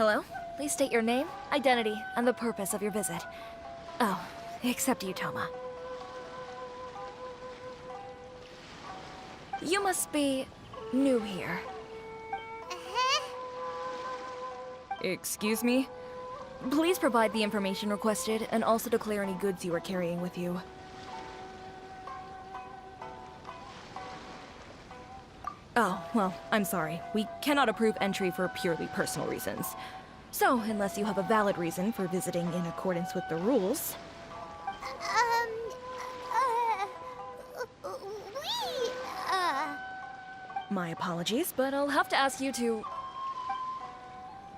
Hello? Please state your name, identity, and the purpose of your visit. Oh, except you, Toma. You must be new here. Excuse me? Please provide the information requested, and also declare any goods you are carrying with you. Oh, well, I'm sorry. We cannot approve entry for purely personal reasons. So, unless you have a valid reason for visiting in accordance with the rules... My apologies, but I'll have to ask you to...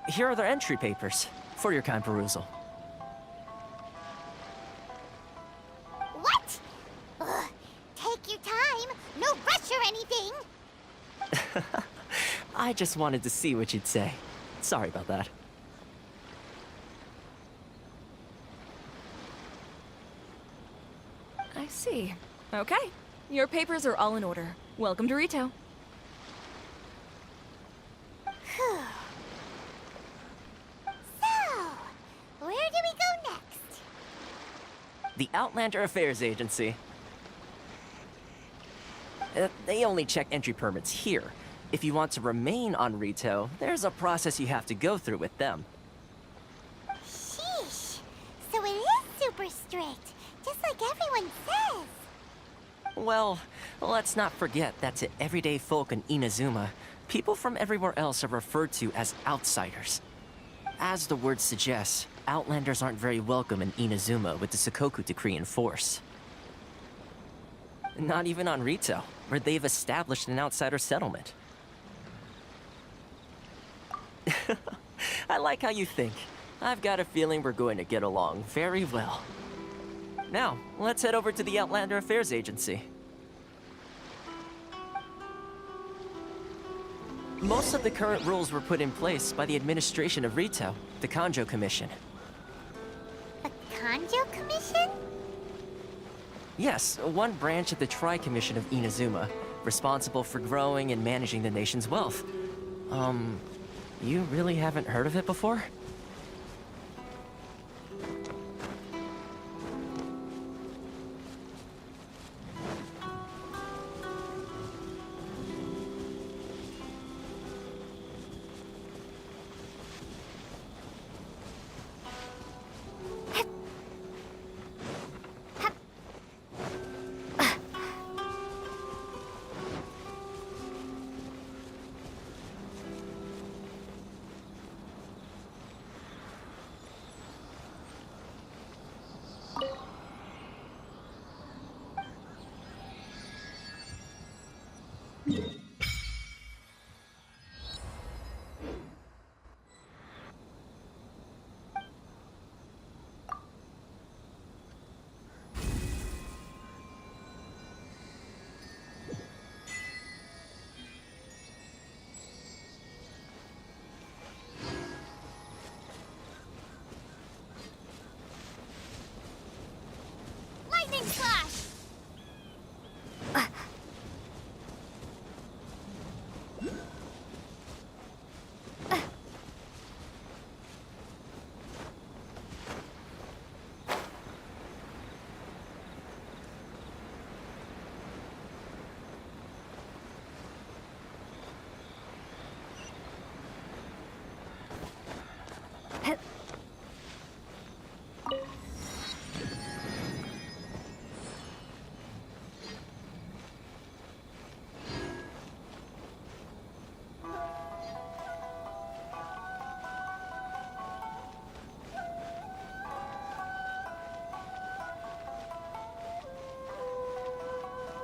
Here are their entry papers, for your kind perusal. What? Ugh, take your time. No rush or anything. I just wanted to see what you'd say. Sorry about that. I see. Okay. Your papers are all in order. Welcome to Rito. So, where do we go next? The Outlander Affairs Agency. They only check entry permits here. If you want to remain on Rito, there's a process you have to go through with them. Sheesh. So it is super strict, just like everyone says. Well, let's not forget that to everyday folk in Inazuma, people from everywhere else are referred to as outsiders. As the word suggests, Outlanders aren't very welcome in Inazuma with the Sakoku Decree in force. Not even on Rito, where they've established an outsider settlement. I like how you think. I've got a feeling we're going to get along very well. Now, let's head over to the Outlander Affairs Agency. Most of the current rules were put in place by the administration of Rito, the Kanjo Commission. The Kanjo Commission? Yes, one branch of the Tri-Commission of Inazuma, responsible for growing and managing the nation's wealth. You really haven't heard of it before? Lightning Slash!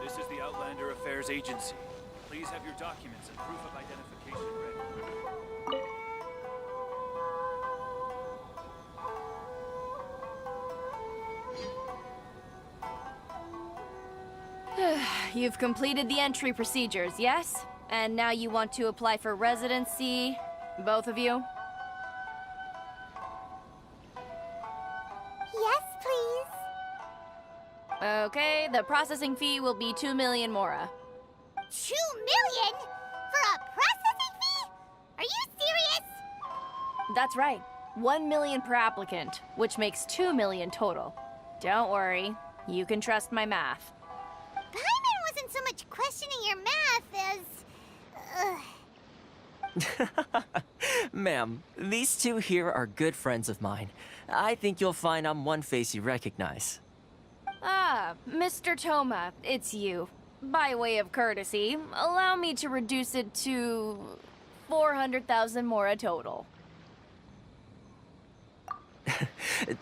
This is the Outlander Affairs Agency. Please have your documents and proof of identification ready. You've completed the entry procedures, yes? And now you want to apply for residency, both of you? Yes, please. Okay, the processing fee will be 2 million mora. 2 million? For a processing fee? Are you serious? That's right. 1 million per applicant, which makes 2 million total. Don't worry, you can trust my math. Paimon wasn't so much questioning your math as... Ma'am, these two here are good friends of mine. I think you'll find I'm one face you recognize. Ah, Mr. Toma, it's you. By way of courtesy, allow me to reduce it to 400,000 mora total.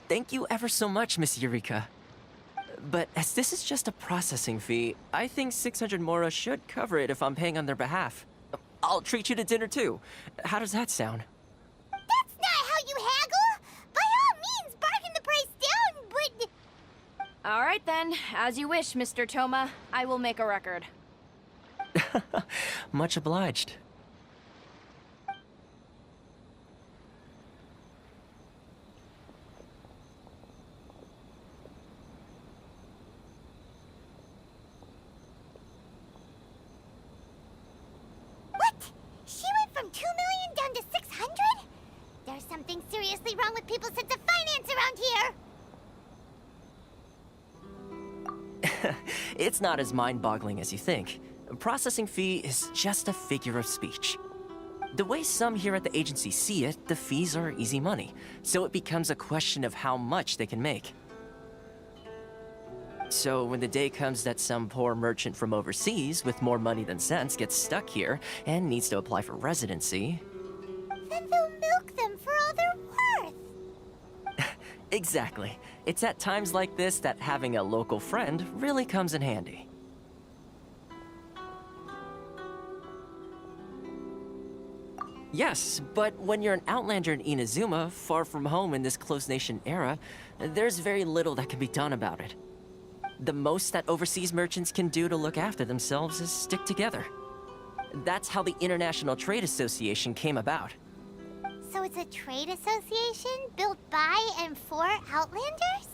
Thank you ever so much, Miss Eureka. But as this is just a processing fee, I think 600 mora should cover it if I'm paying on their behalf. I'll treat you to dinner too. How does that sound? That's not how you haggle! By all means, bargain the price down, but... All right then, as you wish, Mr. Toma. I will make a record. Much obliged. What? She went from 2 million down to 600? There's something seriously wrong with people's sense of finance around here! It's not as mind-boggling as you think. A processing fee is just a figure of speech. The way some here at the agency see it, the fees are easy money, so it becomes a question of how much they can make. So when the day comes that some poor merchant from overseas with more money than sense gets stuck here and needs to apply for residency... Then they'll milk them for all they're worth! Exactly. It's at times like this that having a local friend really comes in handy. Yes, but when you're an outlander in Inazuma, far from home in this closed nation era, there's very little that can be done about it. The most that overseas merchants can do to look after themselves is stick together. That's how the International Trade Association came about. So it's a trade association built by and for Outlanders?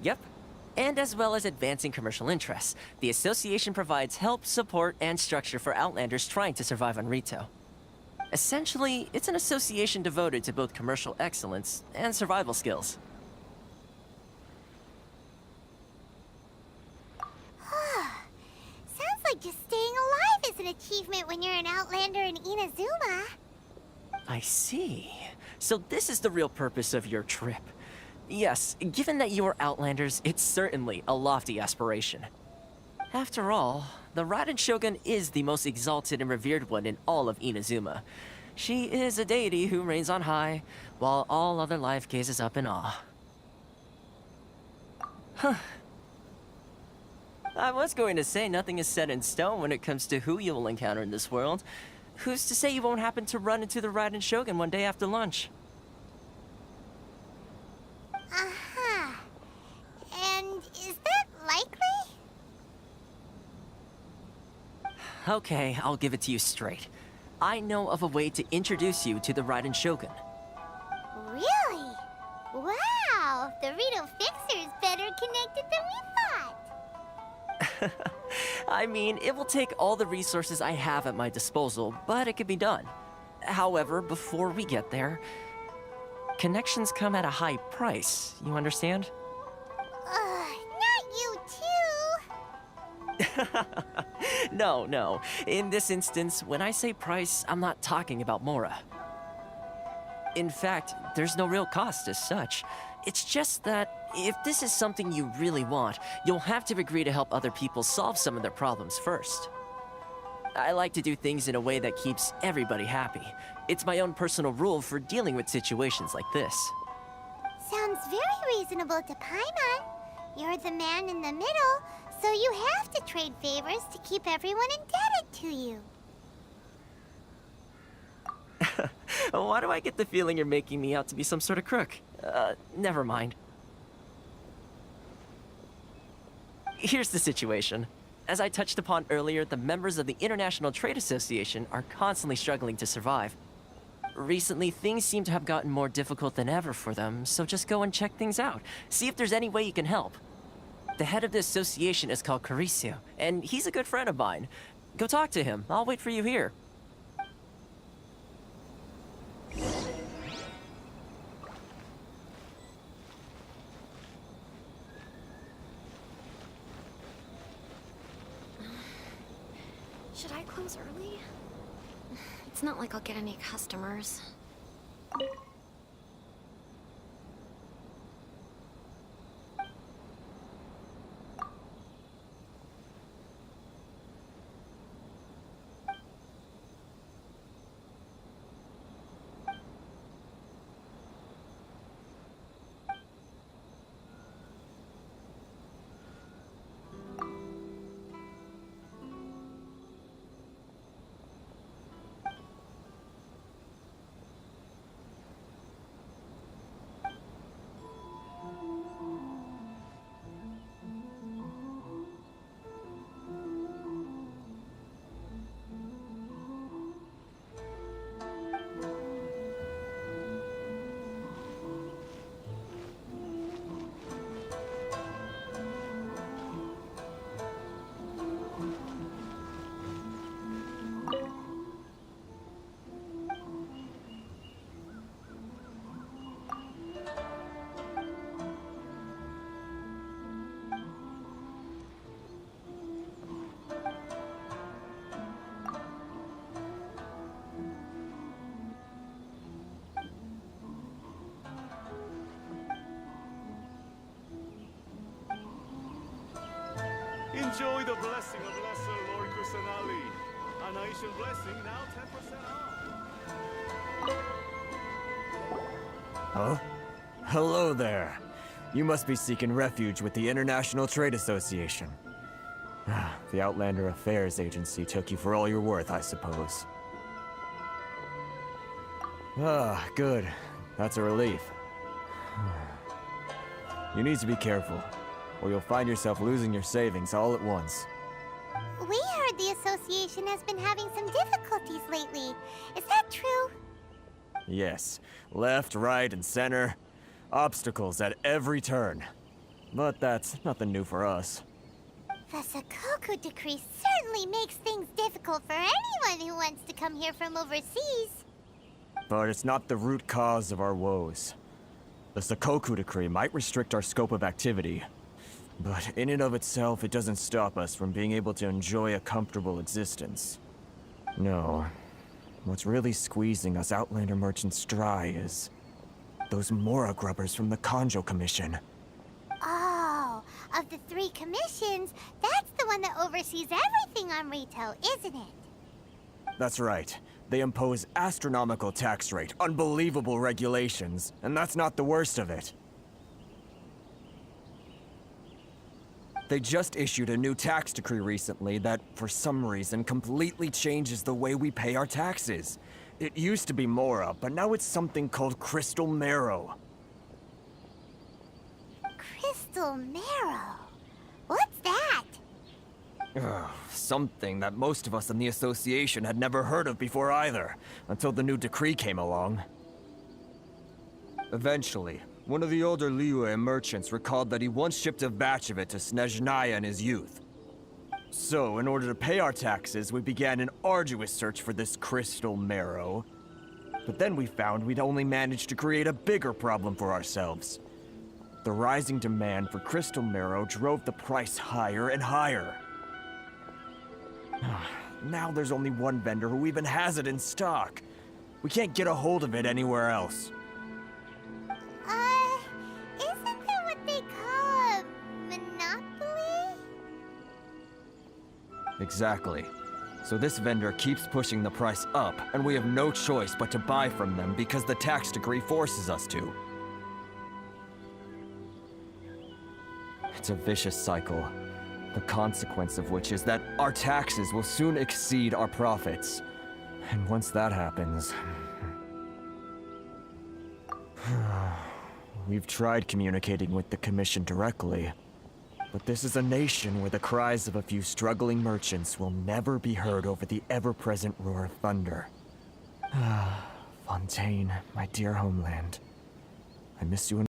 Yep. And as well as advancing commercial interests, the association provides help, support, and structure for Outlanders trying to survive on Rito. Essentially, it's an association devoted to both commercial excellence and survival skills. Sounds like just staying alive is an achievement when you're an Outlander in Inazuma. I see. So this is the real purpose of your trip. Yes, given that you are Outlanders, it's certainly a lofty aspiration. After all, the Raiden Shogun is the most exalted and revered one in all of Inazuma. She is a deity who reigns on high, while all other life gazes up in awe. Huh. I was going to say nothing is set in stone when it comes to who you will encounter in this world. Who's to say you won't happen to run into the Raiden Shogun one day after lunch? Uh-huh. And is that likely? Okay, I'll give it to you straight. I know of a way to introduce you to the Raiden Shogun. Really? Wow, the Rito Fixer is better connected than we thought. I mean, it will take all the resources I have at my disposal, but it can be done. However, before we get there, connections come at a high price, you understand? Not you too. No. In this instance, when I say price, I'm not talking about Mora. In fact, there's no real cost as such. It's just that if this is something you really want, you'll have to agree to help other people solve some of their problems first. I like to do things in a way that keeps everybody happy. It's my own personal rule for dealing with situations like this. Sounds very reasonable to Paimon. You're the man in the middle, so you have to trade favors to keep everyone indebted to you. Why do I get the feeling you're making me out to be some sort of crook? Never mind. Here's the situation. As I touched upon earlier, the members of the International Trade Association are constantly struggling to survive. Recently, things seem to have gotten more difficult than ever for them, so just go and check things out. See if there's any way you can help. The head of the association is called Caricio, and he's a good friend of mine. Go talk to him. I'll wait for you here. Should I close early? It's not like I'll get any customers. Enjoy the blessing of Lesser Lord Kusanali. An Aishan blessing, now 10% off. Huh? Hello there. You must be seeking refuge with the International Trade Association. The Outlander Affairs Agency took you for all you're worth, I suppose. Ah, good. That's a relief. You need to be careful, or you'll find yourself losing your savings all at once. We heard the association has been having some difficulties lately. Is that true? Yes. Left, right, and center. Obstacles at every turn. But that's nothing new for us. The Sakoku decree certainly makes things difficult for anyone who wants to come here from overseas. But it's not the root cause of our woes. The Sakoku decree might restrict our scope of activity, but in and of itself, it doesn't stop us from being able to enjoy a comfortable existence. No. What's really squeezing us Outlander merchants dry is those Mora grubbers from the Kanjo Commission. Oh, of the 3 commissions, that's the one that oversees everything on retail, isn't it? That's right. They impose astronomical tax rate, unbelievable regulations, and that's not the worst of it. They just issued a new tax decree recently that, for some reason, completely changes the way we pay our taxes. It used to be Mora, but now it's something called Crystal Marrow. Crystal Marrow? What's that? Something that most of us in the association had never heard of before either, until the new decree came along. Eventually, one of the older Liyue merchants recalled that he once shipped a batch of it to Snezhnaya in his youth. So, in order to pay our taxes, we began an arduous search for this crystal marrow. But then we found we'd only managed to create a bigger problem for ourselves. The rising demand for crystal marrow drove the price higher and higher. Now there's only one vendor who even has it in stock. We can't get a hold of it anywhere else. Isn't that what they call a monopoly? Exactly. So this vendor keeps pushing the price up, and we have no choice but to buy from them because the tax decree forces us to. It's a vicious cycle. The consequence of which is that our taxes will soon exceed our profits. And once that happens... We've tried communicating with the Commission directly, but this is a nation where the cries of a few struggling merchants will never be heard over the ever-present roar of thunder. Fontaine, my dear homeland. I miss you